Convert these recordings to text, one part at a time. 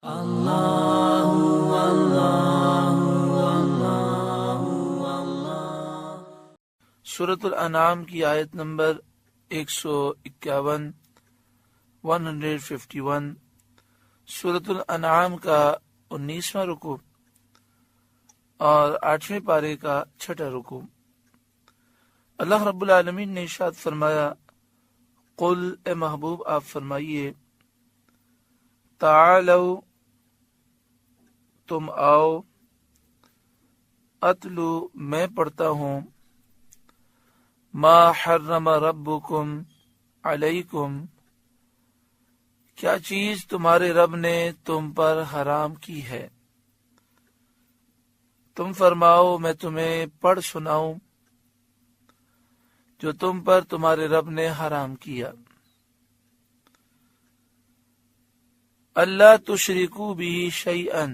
سورۃ الانعام کی آیت نمبر 151 151 سورۃ الانعام کا 19واں رکوع اور 8ویں پارے کا 6واں رکوع۔ اللہ رب العالمین نے ارشاد فرمایا، قل اے محبوب آپ فرمائیے، تعالو تم آؤ، اتلو میں پڑھتا ہوں، ما حرم ربکم علیکم کیا چیز تمہارے رب نے تم پر حرام کی ہے، تم فرماؤ میں تمہیں پڑھ سناؤں جو تم پر تمہارے رب نے حرام کیا۔ اللہ تشرکو بہ شیئا،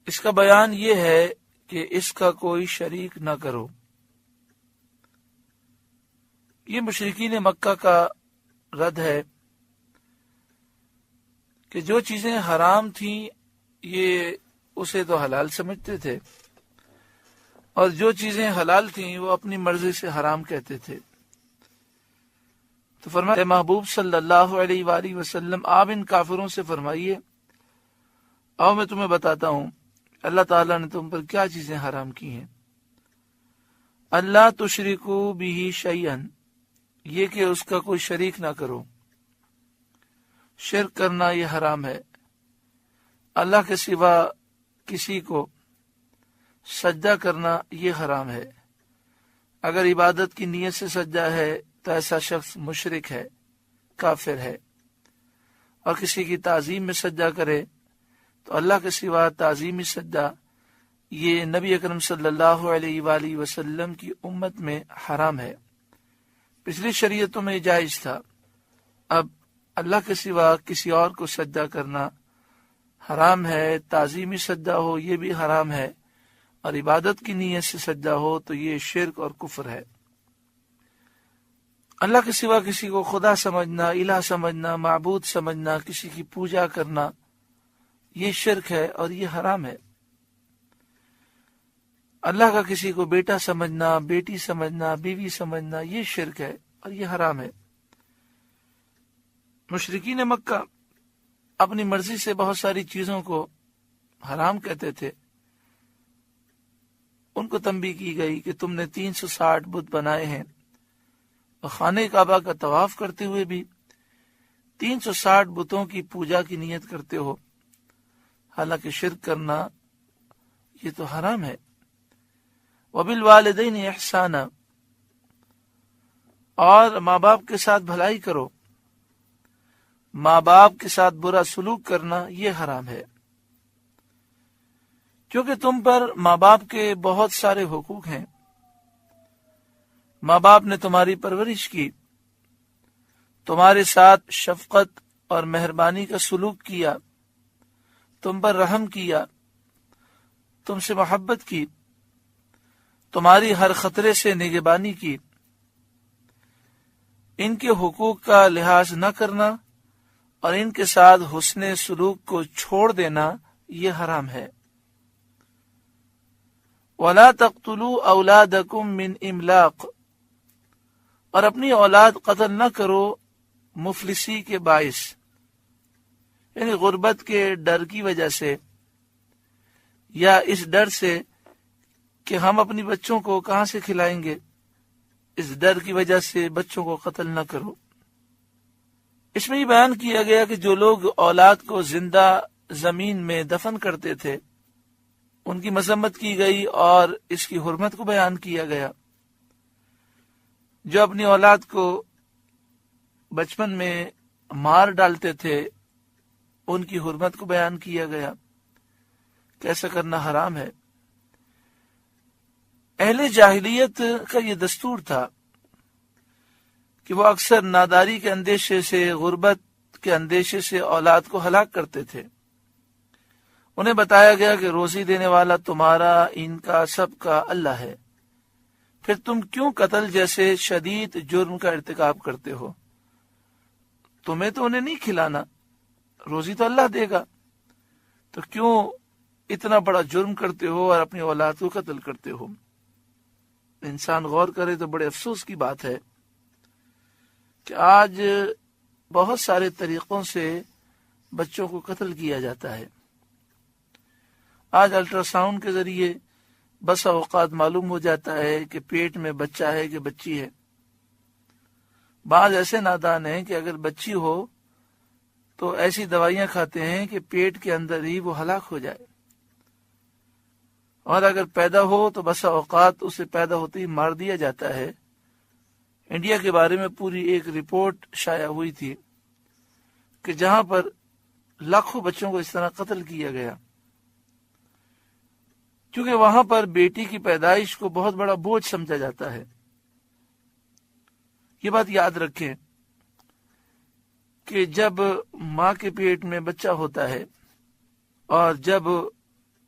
اس کا بیان یہ ہے کہ اس کا کوئی شریک نہ کرو۔ یہ مشرکین مکہ کا رد ہے کہ جو چیزیں حرام تھیں یہ اسے تو حلال سمجھتے تھے، اور جو چیزیں حلال تھیں وہ اپنی مرضی سے حرام کہتے تھے۔ تو فرمایا، محبوب صلی اللہ علیہ وآلہ وسلم آپ ان کافروں سے فرمائیے، آؤ میں تمہیں بتاتا ہوں اللہ تعالیٰ نے تم پر کیا چیزیں حرام کی ہیں۔ اللہ تشرکو بہ شیئا، یہ کہ اس کا کوئی شریک نہ کرو، شرک کرنا یہ حرام ہے۔ اللہ کے سوا کسی کو سجدہ کرنا یہ حرام ہے۔ اگر عبادت کی نیت سے سجدہ ہے تو ایسا شخص مشرک ہے، کافر ہے، اور کسی کی تعظیم میں سجدہ کرے تو اللہ کے سوا تعظیمی سجدہ یہ نبی اکرم صلی اللہ علیہ وآلہ وسلم کی امت میں حرام ہے۔ پچھلی شریعتوں میں جائز تھا، اب اللہ کے سوا کسی اور کو سجدہ کرنا حرام ہے۔ تعظیمی سجدہ ہو یہ بھی حرام ہے، اور عبادت کی نیت سے سجدہ ہو تو یہ شرک اور کفر ہے۔ اللہ کے سوا کسی کو خدا سمجھنا، الہ سمجھنا، معبود سمجھنا، کسی کی پوجا کرنا یہ شرک ہے اور یہ حرام ہے۔ اللہ کا کسی کو بیٹا سمجھنا، بیٹی سمجھنا، بیوی سمجھنا یہ شرک ہے اور یہ حرام ہے۔ مشرکین مکہ اپنی مرضی سے بہت ساری چیزوں کو حرام کہتے تھے۔ ان کو تنبیہ کی گئی کہ تم نے 360 بت بنائے ہیں، اور خانہ کعبہ کا طواف کرتے ہوئے بھی 360 بتوں کی پوجا کی نیت کرتے ہو، حالانکہ شرک کرنا یہ تو حرام ہے۔ وبالوالدین احسانا، اور ماں باپ کے ساتھ بھلائی کرو، ماں باپ کے ساتھ برا سلوک کرنا یہ حرام ہے، کیونکہ تم پر ماں باپ کے بہت سارے حقوق ہیں۔ ماں باپ نے تمہاری پرورش کی، تمہارے ساتھ شفقت اور مہربانی کا سلوک کیا، تم پر رحم کیا، تم سے محبت کی، تمہاری ہر خطرے سے نگہبانی کی۔ ان کے حقوق کا لحاظ نہ کرنا اور ان کے ساتھ حسن سلوک کو چھوڑ دینا یہ حرام ہے۔ وَلَا تَقْتُلُوا أَوْلَادَكُمْ مِنْ إِمْلَاقٍ، اور اپنی اولاد قتل نہ کرو مفلسی کے باعث، یعنی غربت کے ڈر کی وجہ سے، یا اس ڈر سے کہ ہم اپنی بچوں کو کہاں سے کھلائیں گے، اس ڈر کی وجہ سے بچوں کو قتل نہ کرو۔ اس میں یہ بیان کیا گیا کہ جو لوگ اولاد کو زندہ زمین میں دفن کرتے تھے ان کی مذمت کی گئی اور اس کی حرمت کو بیان کیا گیا۔ جو اپنی اولاد کو بچپن میں مار ڈالتے تھے ان کی حرمت کو بیان کیا گیا کہ ایسا کرنا حرام ہے۔ اہل جاہلیت کا یہ دستور تھا کہ وہ اکثر ناداری کے اندیشے سے، غربت کے اندیشے سے اولاد کو ہلاک کرتے تھے۔ انہیں بتایا گیا کہ روزی دینے والا تمہارا، ان کا، سب کا اللہ ہے، پھر تم کیوں قتل جیسے شدید جرم کا ارتکاب کرتے ہو؟ تمہیں تو انہیں نہیں کھلانا، روزی تو اللہ دے گا، تو کیوں اتنا بڑا جرم کرتے ہو اور اپنی اولاد کو قتل کرتے ہو؟ انسان غور کرے تو بڑے افسوس کی بات ہے کہ آج بہت سارے طریقوں سے بچوں کو قتل کیا جاتا ہے۔ آج الٹرا ساؤنڈ کے ذریعے بس اوقات معلوم ہو جاتا ہے کہ پیٹ میں بچہ ہے کہ بچی ہے۔ بعض ایسے نادان ہیں کہ اگر بچی ہو تو ایسی دوائیاں کھاتے ہیں کہ پیٹ کے اندر ہی وہ ہلاک ہو جائے، اور اگر پیدا ہو تو بسا اوقات اسے پیدا ہوتے ہی مار دیا جاتا ہے۔ انڈیا کے بارے میں پوری ایک رپورٹ شائع ہوئی تھی کہ جہاں پر لاکھوں بچوں کو اس طرح قتل کیا گیا، کیونکہ وہاں پر بیٹی کی پیدائش کو بہت بڑا بوجھ سمجھا جاتا ہے۔ یہ بات یاد رکھیں کہ جب ماں کے پیٹ میں بچہ ہوتا ہے اور جب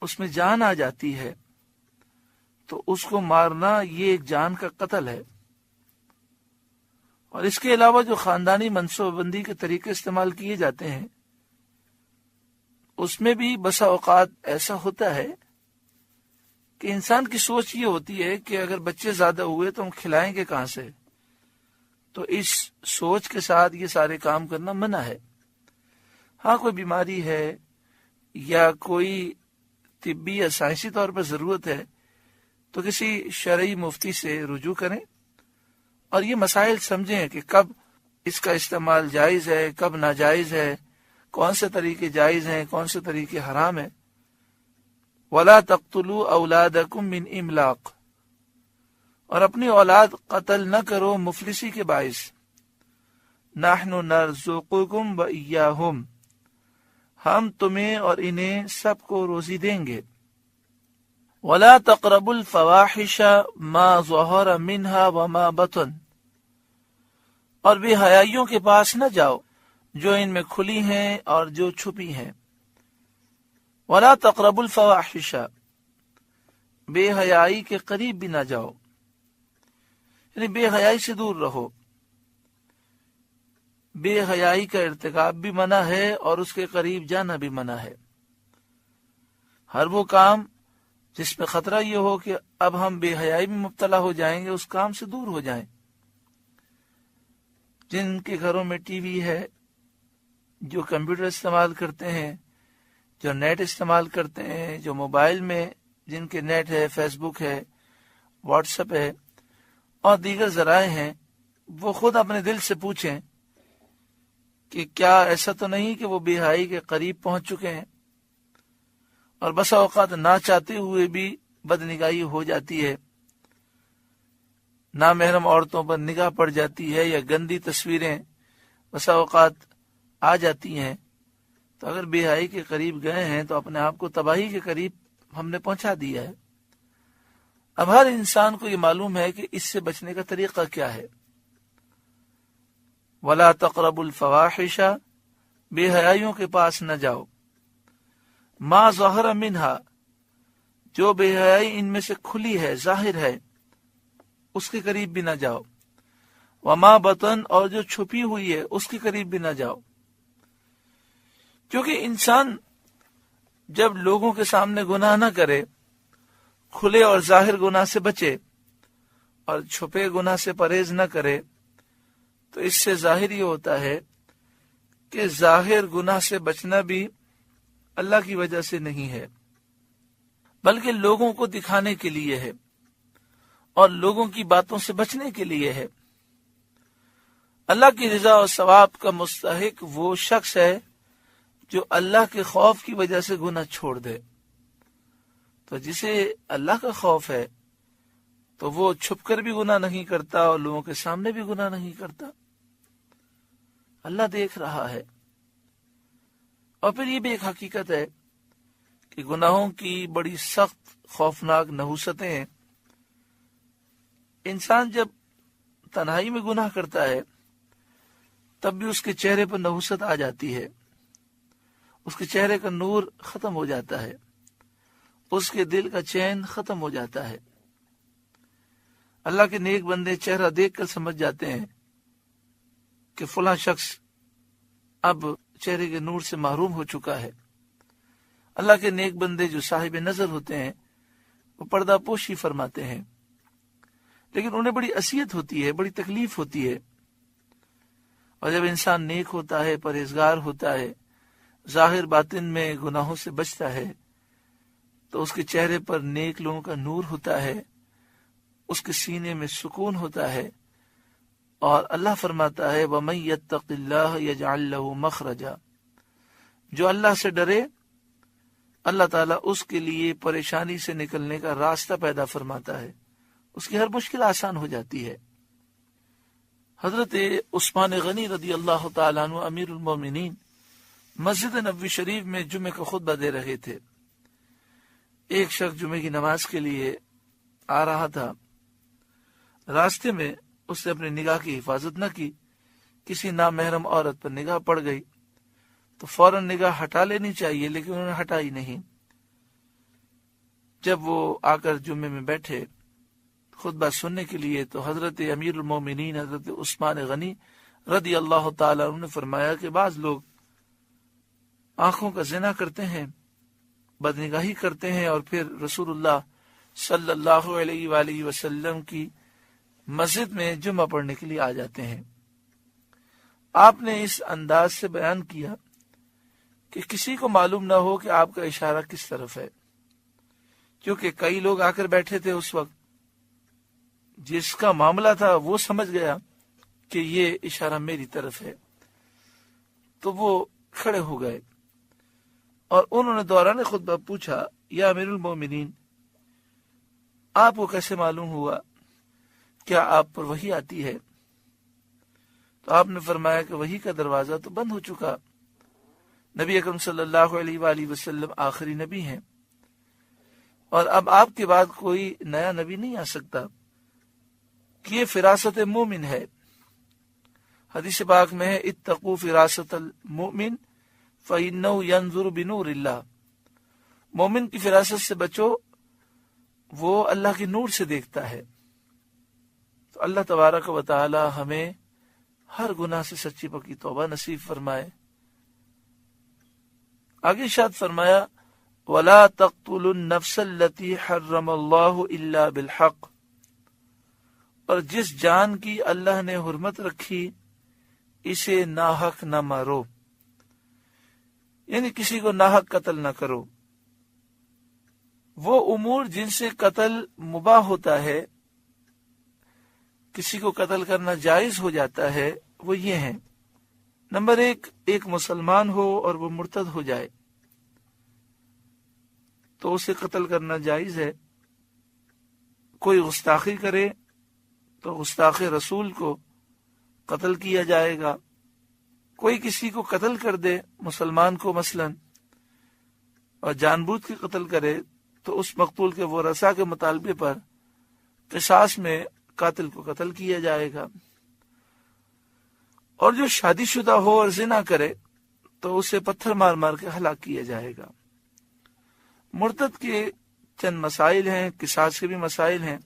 اس میں جان آ جاتی ہے تو اس کو مارنا یہ ایک جان کا قتل ہے۔ اور اس کے علاوہ جو خاندانی منصوبہ بندی کے طریقے استعمال کیے جاتے ہیں اس میں بھی بسا اوقات ایسا ہوتا ہے کہ انسان کی سوچ یہ ہوتی ہے کہ اگر بچے زیادہ ہوئے تو ہم کھلائیں گے کہاں سے، تو اس سوچ کے ساتھ یہ سارے کام کرنا منع ہے۔ ہاں کوئی بیماری ہے یا کوئی طبی یا سائنسی طور پر ضرورت ہے تو کسی شرعی مفتی سے رجوع کریں اور یہ مسائل سمجھیں کہ کب اس کا استعمال جائز ہے، کب ناجائز ہے، کون سے طریقے جائز ہیں، کون سے طریقے حرام ہیں۔ وَلَا تَقْتُلُوا أَوْلَادَكُمْ مِنْ إِمْلَاقٍ، اور اپنی اولاد قتل نہ کرو مفلسی کے باعث۔ نَحْنُ نَرْزُقُكُمْ وَإِيَّاهُمْ، ہم تمہیں اور انہیں سب کو روزی دیں گے۔ وَلَا تَقْرَبُوا الْفَوَاحِشَ مَا ظَهَرَ مِنْهَا وَمَا بَطَنَ، اور بے حیائیوں کے پاس نہ جاؤ جو ان میں کھلی ہیں اور جو چھپی ہیں۔ وَلَا تَقْرَبُوا الْفَوَاحِشَ، بے حیائی کے قریب بھی نہ جاؤ، یعنی بے حیائی سے دور رہو۔ بے حیائی کا ارتکاب بھی منع ہے اور اس کے قریب جانا بھی منع ہے۔ ہر وہ کام جس میں خطرہ یہ ہو کہ اب ہم بے حیائی میں مبتلا ہو جائیں گے اس کام سے دور ہو جائیں۔ جن کے گھروں میں ٹی وی ہے، جو کمپیوٹر استعمال کرتے ہیں، جو نیٹ استعمال کرتے ہیں، جو موبائل میں جن کے نیٹ ہے، فیس بک ہے، واٹس ایپ ہے اور دیگر ذرائع ہیں، وہ خود اپنے دل سے پوچھیں کہ کیا ایسا تو نہیں کہ وہ بے حیائی کے قریب پہنچ چکے ہیں، اور بسا اوقات نہ چاہتے ہوئے بھی بدنگاہی ہو جاتی ہے، نامحرم عورتوں پر نگاہ پڑ جاتی ہے یا گندی تصویریں بسا اوقات آ جاتی ہیں، تو اگر بے حیائی کے قریب گئے ہیں تو اپنے آپ کو تباہی کے قریب ہم نے پہنچا دیا ہے۔ اب ہر انسان کو یہ معلوم ہے کہ اس سے بچنے کا طریقہ کیا ہے۔ وَلَا تَقْرَبُوا الْفَوَاحِشَ، بے حیائیوں کے پاس نہ جاؤ۔ مَا ظَهَرَ مِنْهَا، جو بے حیائی ان میں سے کھلی ہے، ظاہر ہے، اس کے قریب بھی نہ جاؤ۔ وَمَا بَطَن، اور جو چھپی ہوئی ہے اس کے قریب بھی نہ جاؤ۔ کیونکہ انسان جب لوگوں کے سامنے گناہ نہ کرے، کھلے اور ظاہر گناہ سے بچے اور چھپے گناہ سے پرہیز نہ کرے، تو اس سے ظاہر یہ ہوتا ہے کہ ظاہر گناہ سے بچنا بھی اللہ کی وجہ سے نہیں ہے، بلکہ لوگوں کو دکھانے کے لیے ہے اور لوگوں کی باتوں سے بچنے کے لیے ہے۔ اللہ کی رضا اور ثواب کا مستحق وہ شخص ہے جو اللہ کے خوف کی وجہ سے گناہ چھوڑ دے۔ تو جسے اللہ کا خوف ہے تو وہ چھپ کر بھی گناہ نہیں کرتا اور لوگوں کے سامنے بھی گناہ نہیں کرتا۔ اللہ دیکھ رہا ہے۔ اور پھر یہ بھی ایک حقیقت ہے کہ گناہوں کی بڑی سخت خوفناک نحوستیں ہیں۔ انسان جب تنہائی میں گناہ کرتا ہے تب بھی اس کے چہرے پر نحوست آ جاتی ہے، اس کے چہرے کا نور ختم ہو جاتا ہے، اس کے دل کا چین ختم ہو جاتا ہے۔ اللہ کے نیک بندے چہرہ دیکھ کر سمجھ جاتے ہیں کہ فلاں شخص اب چہرے کے نور سے محروم ہو چکا ہے۔ اللہ کے نیک بندے جو صاحب نظر ہوتے ہیں وہ پردہ پوشی فرماتے ہیں، لیکن انہیں بڑی اذیت ہوتی ہے، بڑی تکلیف ہوتی ہے۔ اور جب انسان نیک ہوتا ہے، پرہیزگار ہوتا ہے، ظاہر باطن میں گناہوں سے بچتا ہے، تو اس کے چہرے پر نیک لوگوں کا نور ہوتا ہے، اس کے سینے میں سکون ہوتا ہے، اور اللہ فرماتا ہے وَمَن يَتَّقِ اللَّهَ يَجْعَل لَّهُ مَخْرَجًا، جو اللہ سے ڈرے اللہ تعالیٰ اس کے لیے پریشانی سے نکلنے کا راستہ پیدا فرماتا ہے، اس کی ہر مشکل آسان ہو جاتی ہے۔ حضرت عثمان غنی رضی اللہ تعالیٰ عنہ امیر المومنین مسجد نبوی شریف میں جمعے کا خطبہ دے رہے تھے۔ ایک شخص جمعے کی نماز کے لیے آ رہا تھا، راستے میں اس نے اپنی نگاہ کی حفاظت نہ کی، کسی نامحرم عورت پر نگاہ پڑ گئی تو فوراً نگاہ ہٹا لینی چاہیے، لیکن انہوں نے ہٹائی نہیں۔ جب وہ آ کر جمعے میں بیٹھے خطبہ سننے کے لیے تو حضرت امیر المومنین حضرت عثمان غنی رضی اللہ تعالیٰ عنہ نے فرمایا کہ بعض لوگ آنکھوں کا زنا کرتے ہیں، بدنگاہی کرتے ہیں، اور پھر رسول اللہ صلی اللہ علیہ وآلہ وسلم کی مسجد میں جمعہ پڑھنے کے لیے آ جاتے ہیں۔ آپ نے اس انداز سے بیان کیا کہ کسی کو معلوم نہ ہو کہ آپ کا اشارہ کس طرف ہے، کیونکہ کئی لوگ آ کر بیٹھے تھے اس وقت، جس کا معاملہ تھا وہ سمجھ گیا کہ یہ اشارہ میری طرف ہے، تو وہ کھڑے ہو گئے اور انہوں نے دوران خطبہ پوچھا یا امیر المومنین آپ کو کیسے معلوم ہوا، کیا آپ پر وحی آتی ہے؟ تو آپ نے فرمایا کہ وحی کا دروازہ تو بند ہو چکا، نبی اکرم صلی اللہ علیہ وآلہ وسلم آخری نبی ہیں، اور اب آپ کے بعد کوئی نیا نبی نہیں آ سکتا، کہ یہ فراست مومن ہے۔ حدیث پاک میں ہے اتقوا فراست المؤمن فإنه ينظر بنور اللہ، مومن کی فراست سے بچو، وہ اللہ کے نور سے دیکھتا ہے۔ تو اللہ تبارک و تعالی ہمیں ہر گناہ سے سچی پکی توبہ نصیب فرمائے۔ آگے ارشاد فرمایا وَلَا تَقْتُلُوا النَّفْسَ الَّتِي حَرَّمَ اللَّهُ إِلَّا بِالْحَقِّ، اور جس جان کی اللہ نے حرمت رکھی اسے ناحق نہ مارو، یعنی کسی کو ناحق قتل نہ کرو۔ وہ امور جن سے قتل مباح ہوتا ہے، کسی کو قتل کرنا جائز ہو جاتا ہے، وہ یہ ہیں۔ نمبر ایک مسلمان ہو اور وہ مرتد ہو جائے تو اسے قتل کرنا جائز ہے۔ کوئی گستاخی کرے تو گستاخ رسول کو قتل کیا جائے گا۔ کوئی کسی کو قتل کر دے، مسلمان کو مثلاً، اور جان بوجھ کے قتل کرے تو اس مقتول کے ورثاء کے مطالبے پر قصاص میں قاتل کو قتل کیا جائے گا۔ اور جو شادی شدہ ہو اور زنا کرے تو اسے پتھر مار مار کے ہلاک کیا جائے گا۔ مرتد کے چند مسائل ہیں، قصاص کے بھی مسائل ہیں،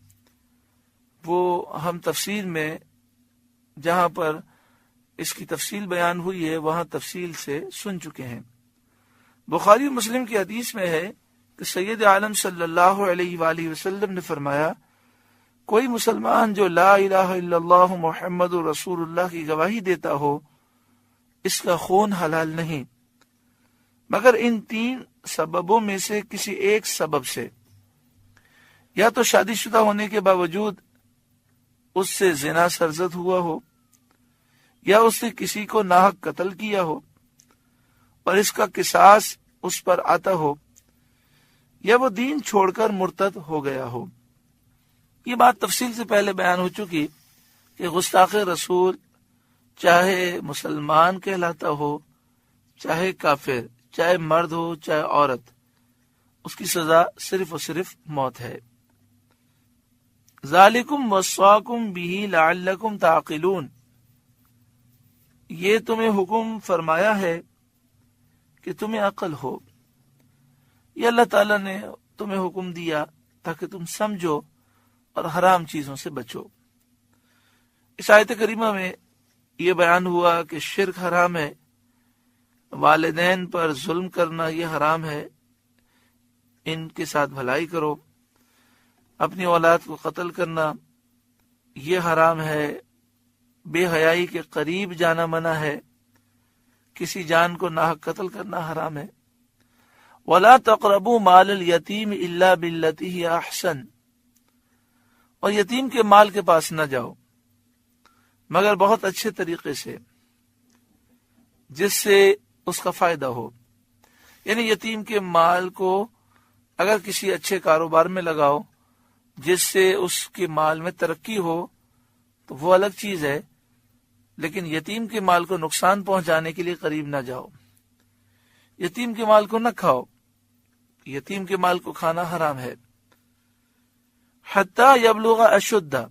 وہ ہم تفسیر میں جہاں پر اس کی تفصیل بیان ہوئی ہے وہاں تفصیل سے سن چکے ہیں۔ بخاری و مسلم کی حدیث میں ہے کہ سید عالم صلی اللہ علیہ وآلہ وسلم نے فرمایا کوئی مسلمان جو لا الہ الا اللہ محمد رسول اللہ کی گواہی دیتا ہو اس کا خون حلال نہیں مگر ان 3 سببوں میں سے کسی ایک سبب سے، یا تو شادی شدہ ہونے کے باوجود اس سے زنا سرزد ہوا ہو، یا اس نے کسی کو ناحق قتل کیا ہو اور اس کا قصاص اس پر آتا ہو، یا وہ دین چھوڑ کر مرتد ہو گیا ہو۔ یہ بات تفصیل سے پہلے بیان ہو چکی کہ گستاخ رسول چاہے مسلمان کہلاتا ہو چاہے کافر، چاہے مرد ہو چاہے عورت، اس کی سزا صرف اور صرف موت ہے۔ ذالکم وصاکم بہ لعلکم تعقلون، یہ تمہیں حکم فرمایا ہے کہ تمہیں عقل ہو، یہ اللہ تعالیٰ نے تمہیں حکم دیا تاکہ تم سمجھو اور حرام چیزوں سے بچو۔ اس آیت کریمہ میں یہ بیان ہوا کہ شرک حرام ہے والدین پر ظلم کرنا یہ حرام ہے، ان کے ساتھ بھلائی کرو۔ اپنی اولاد کو قتل کرنا یہ حرام ہے، بے حیائی کے قریب جانا منع ہے، کسی جان کو ناحق قتل کرنا حرام ہے۔ وَلَا تَقْرَبُوا مَالَ الْيَتِيمِ إِلَّا بِالَّتِي هِيَ أَحْسَنُ، اور یتیم کے مال کے پاس نہ جاؤ مگر بہت اچھے طریقے سے، جس سے اس کا فائدہ ہو۔ یعنی یتیم کے مال کو اگر کسی اچھے کاروبار میں لگاؤ جس سے اس کے مال میں ترقی ہو تو وہ الگ چیز ہے، لیکن یتیم کے مال کو نقصان پہنچانے کے لیے قریب نہ جاؤ۔ یتیم کے مال کو نہ کھاؤ، یتیم کے مال کو کھانا حرام ہے۔ حتی یبلغ اشدہ،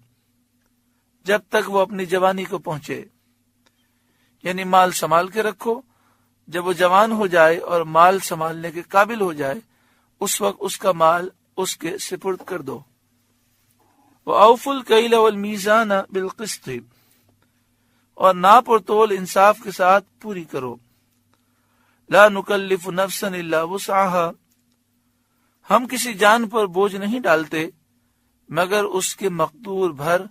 جب تک وہ اپنی جوانی کو پہنچے، یعنی مال سنبھال کے رکھو، جب وہ جوان ہو جائے اور مال سنبھالنے کے قابل ہو جائے اس وقت اس کا مال اس کے سپرد کر دو۔ وَأَوْفُوا الْكَيْلَ وَالْمِيزَانَ بِالْقِسْطِ، اور ناپ اور تول انصاف کے ساتھ پوری کرو۔ لا نکلف نفسا الا وسعها، ہم کسی جان پر بوجھ نہیں ڈالتے مگر اس کے مقدور بھر،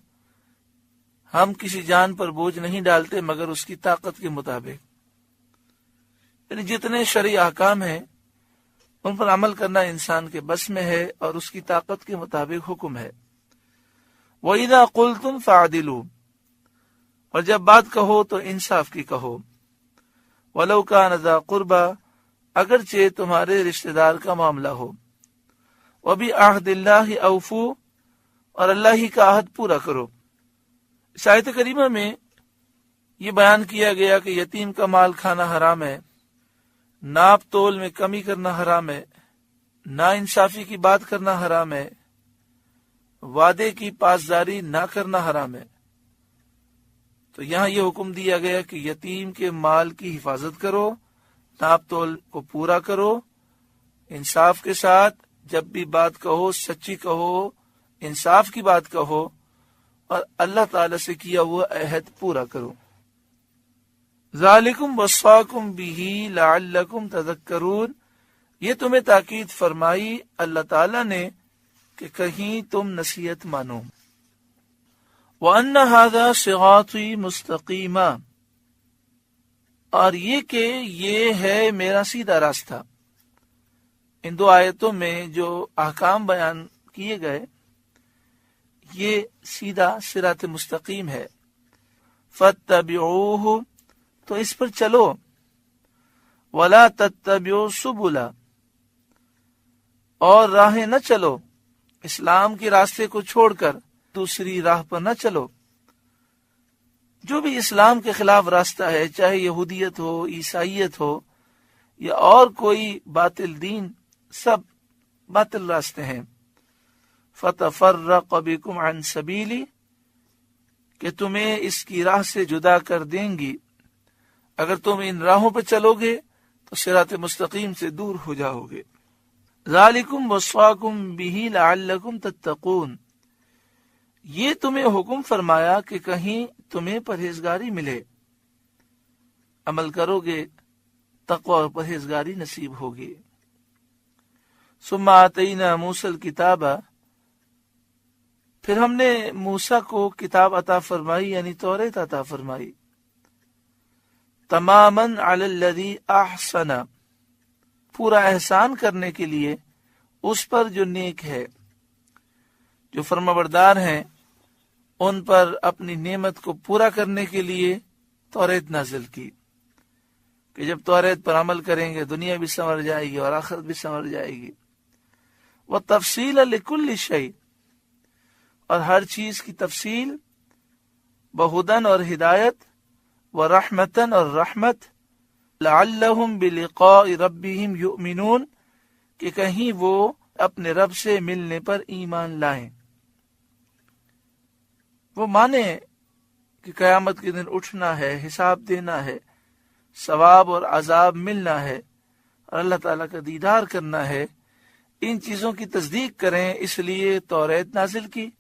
ہم کسی جان پر بوجھ نہیں ڈالتے مگر اس کی طاقت کے مطابق۔ یعنی جتنے شرعی احکام ہیں ان پر عمل کرنا انسان کے بس میں ہے اور اس کی طاقت کے مطابق حکم ہے۔ وَإِذَا قُلْتُمْ فَعْدِلُوا، اور جب بات کہو تو انصاف کی کہو۔ وَلَوْ كَانَ ذَا قُرْبَى، اگرچہ تمہارے رشتہ دار کا معاملہ ہو۔ وَبِعَهْدِ اللَّهِ أَوْفُوا، اور اللہ ہی کا عہد پورا کرو۔ اس آیت کریمہ میں یہ بیان کیا گیا کہ یتیم کا مال کھانا حرام ہے، ناپ تول میں کمی کرنا حرام ہے، نا انصافی کی بات کرنا حرام ہے، وعدے کی پاسداری نہ کرنا حرام ہے۔ تو یہاں یہ حکم دیا گیا کہ یتیم کے مال کی حفاظت کرو، ناپ تول کو پورا کرو، انصاف کے ساتھ جب بھی بات کہو سچی کہو، انصاف کی بات کہو، اور اللہ تعالی سے کیا ہوا عہد پورا کرو۔ ذالکم وصاکم بہ لعلکم تذکرون، یہ تمہیں تاکید فرمائی اللہ تعالی نے کہ کہیں تم نصیحت مانو۔ وَأَنَّ هَذَا صِرَاطِي مُسْتَقِيمًا، اور یہ کہ یہ ہے میرا سیدھا راستہ۔ ان دو آیتوں میں جو احکام بیان کیے گئے یہ سیدھا صراط مستقیم ہے۔ فَاتَّبِعُوهُ، تو اس پر چلو۔ وَلَا تَتَّبِعُوا السُّبُلَ، اور راہیں نہ چلو، اسلام کے راستے کو چھوڑ کر دوسری راہ پر نہ چلو۔ جو بھی اسلام کے خلاف راستہ ہے، چاہے یہودیت ہو، عیسائیت ہو یا اور کوئی باطل دین، سب باطل راستے ہیں۔ فَتَفَرَّقَ بِكُمْ عَنْ سَبِيلِي، کہ تمہیں اس کی راہ سے جدا کر دیں گی۔ اگر تم ان راہوں پہ چلو گے تو صراط مستقیم سے دور ہو جاؤ گے۔ ذالکم وصاکم بہ لعلکم تتقون، یہ تمہیں حکم فرمایا کہ کہیں تمہیں پرہیزگاری ملے، عمل کرو گے تقوی اور پرہیزگاری نصیب ہوگی۔ ثم آتینا موسیٰ الکتاب، پھر ہم نے موسیٰ کو کتاب عطا فرمائی، یعنی توریت عطا فرمائی۔ تماماً علی الذی احسن، پورا احسان کرنے کے لیے اس پر جو نیک ہے، جو فرمانبردار ہیں ان پر اپنی نعمت کو پورا کرنے کے لیے توریت نازل کی کہ جب توریت پر عمل کریں گے دنیا بھی سنور جائے گی اور آخرت بھی سنور جائے گی۔ وَتَفْصِيلًا لِكُلِّ شَيْءٍ، اور ہر چیز کی تفصیل، بہدن اور ہدایت، ورحمتن اور رحمت، لعلہم بلقاء ربہم یؤمنون، کہ کہیں وہ اپنے رب سے ملنے پر ایمان لائیں، وہ مانیں کہ قیامت کے دن اٹھنا ہے، حساب دینا ہے، ثواب اور عذاب ملنا ہے اور اللہ تعالیٰ کا دیدار کرنا ہے۔ ان چیزوں کی تصدیق کریں، اس لیے توریت نازل کی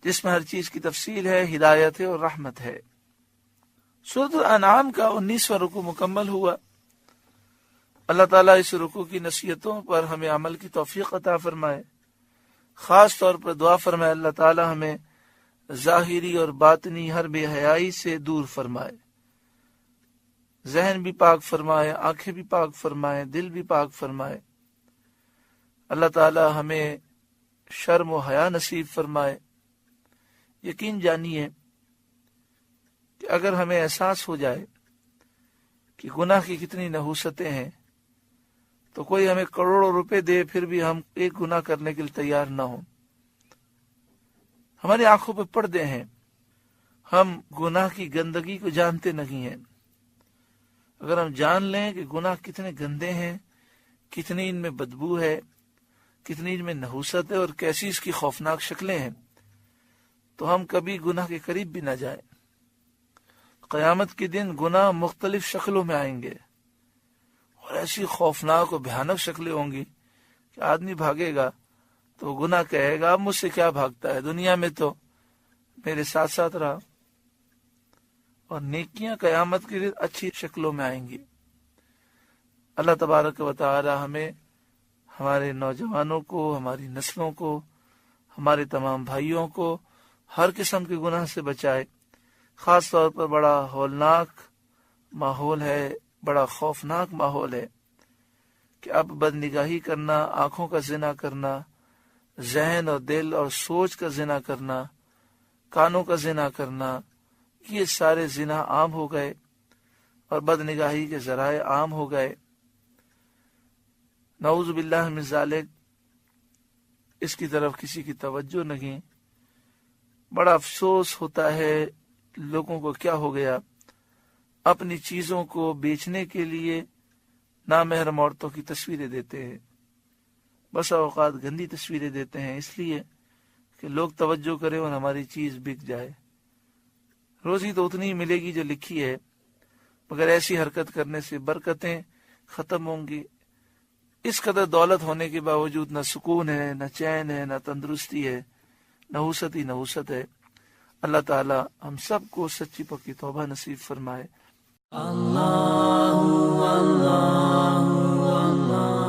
جس میں ہر چیز کی تفصیل ہے، ہدایت ہے اور رحمت ہے۔ سورۃ الانعام کا 19واں رکوع مکمل ہوا۔ اللہ تعالیٰ اس رکوع کی نصیحتوں پر ہمیں عمل کی توفیق عطا فرمائے۔ خاص طور پر دعا فرمائے اللہ تعالیٰ ہمیں ظاہری اور باطنی ہر بے حیائی سے دور فرمائے، ذہن بھی پاک فرمائے، آنکھیں بھی پاک فرمائے، دل بھی پاک فرمائے۔ اللہ تعالیٰ ہمیں شرم و حیا نصیب فرمائے۔ یقین جانیے کہ اگر ہمیں احساس ہو جائے کہ گناہ کی کتنی نحوستیں ہیں تو کوئی ہمیں کروڑوں روپے دے پھر بھی ہم ایک گناہ کرنے کے لیے تیار نہ ہوں۔ ہماری آنکھوں پہ پردے ہیں، ہم گناہ کی گندگی کو جانتے نہیں ہیں۔ اگر ہم جان لیں کہ گناہ کتنے گندے ہیں، کتنی ان میں بدبو ہے، کتنی ان میں نحوست ہے اور کیسی اس کی خوفناک شکلیں ہیں، تو ہم کبھی گناہ کے قریب بھی نہ جائیں۔ قیامت کے دن گناہ مختلف شکلوں میں آئیں گے اور ایسی خوفناک اور بھیانک شکلیں ہوں گی کہ آدمی بھاگے گا تو گناہ کہے گا اب مجھ سے کیا بھاگتا ہے، دنیا میں تو میرے ساتھ ساتھ رہا۔ اور نیکیاں قیامت کے دن اچھی شکلوں میں آئیں گی۔ اللہ تبارک و تعالی ہمیں، ہمارے نوجوانوں کو، ہماری نسلوں کو، ہمارے تمام بھائیوں کو ہر قسم کے گناہ سے بچائے۔ خاص طور پر بڑا ہولناک ماحول ہے، بڑا خوفناک ماحول ہے کہ اب بد نگاہی کرنا، آنکھوں کا زنا کرنا، ذہن اور دل اور سوچ کا زنا کرنا، کانوں کا زنا کرنا، یہ سارے زنا عام ہو گئے اور بد نگاہی کے ذرائع عام ہو گئے۔ نعوذ باللہ من ذالک، اس کی طرف کسی کی توجہ نہیں۔ بڑا افسوس ہوتا ہے لوگوں کو کیا ہو گیا، اپنی چیزوں کو بیچنے کے لیے نامحرم عورتوں کی تصویریں دیتے ہیں، بس اوقات گندی تصویریں دیتے ہیں اس لیے کہ لوگ توجہ کریں اور ہماری چیز بک جائے۔ روزی تو اتنی ملے گی جو لکھی ہے، مگر ایسی حرکت کرنے سے برکتیں ختم ہوں گی۔ اس قدر دولت ہونے کے باوجود نہ سکون ہے، نہ چین ہے، نہ تندرستی ہے، نحوست ہی نحوست ہے۔ اللہ تعالی ہم سب کو سچی پکی توبہ نصیب فرمائے۔ اللہ اللہ اللہ